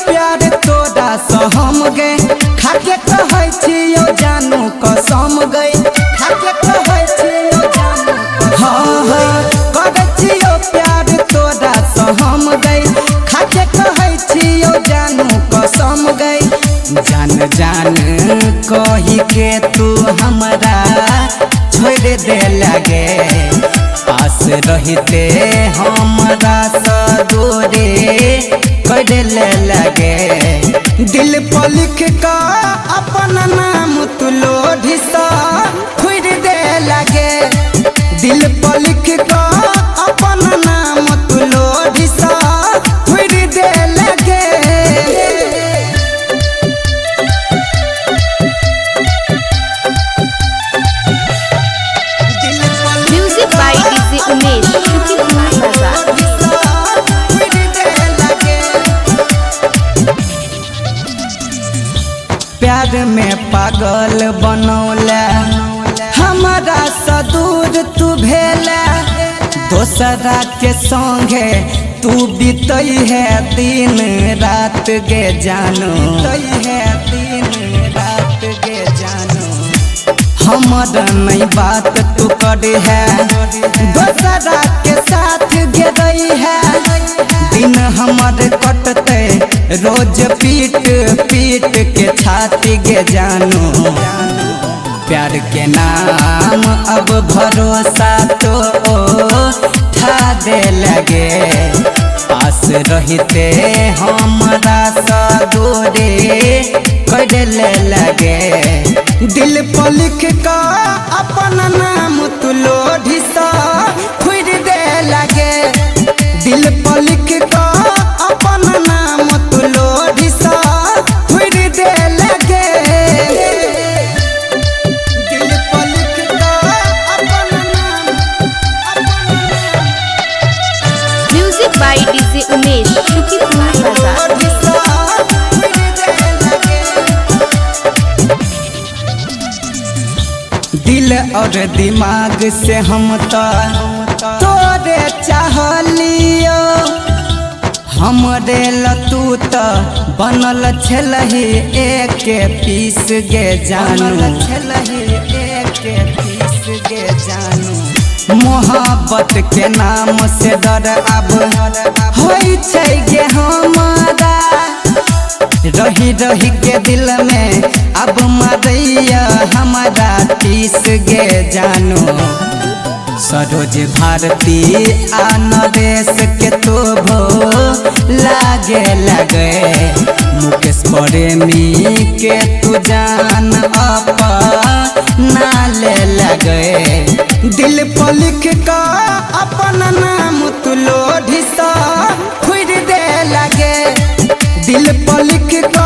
प्यार तोरा से हम गए खाके कहै छियो जानू कसम गए खाके कहै छियो जानू हाँ हाँ करै छियो प्यार तोरा से हम गए खाके कहै छियो जानू कसम गए जान जान कही के तू हमरा छोड़ दे लगे पास रहते हमरा से दूरे कर ले लगे दिल पर लिख का अपन नाम तू लोढ़ी सा खुद दे लगे दिल पर लिख का अपन नाम तू लोढ़ी सा खुद दे लगे म्यूजिक बाय डीजे उमेश शुक्रिया बाजार। प्यार में पागल बनौला हमारा से दूर तू भेला दोसरा के संगे तू बीतई है दिन रात गे जानू है दिन रात गे जानू हमर नहीं बात तू करे है दोसरा के साथ गे रही है दिन हमर कटते रोज पीट पीट के छाती गे जानू प्यार के नाम अब भरोसा तो ठा दे लगे पास रहते हमरा से दूरे कर ले लगे दिल पर लिख का अपन नाम तू लोढ़ी सा खुद दे लगे दिल पर लिख का अपन नाम तू लोढ़ी सा खुद दे लगे दिल पर लिख का अपन नाम म्यूजिक बाय डीजे उमेश शुक्रिया बाजार। दिल और दिमाग से हम तो तोरे चाहलियो हमरे लतू तो बनल छलही एक पीस गे जानू छलही एक पीस गे जानू मोहब्बत के नाम से डर अब होई छै गे हमारा रही रही के दिल में अब मरैया हमारा तीस गे जानू सरोज भारती आ नरेश के तो भो लागे लगे मुकेश प्रेमी के तू जान अपना ले लगे दिल पर लिख का अपन नाम तू लोढ़ी सा खुद दे लगे दिल पर लिख का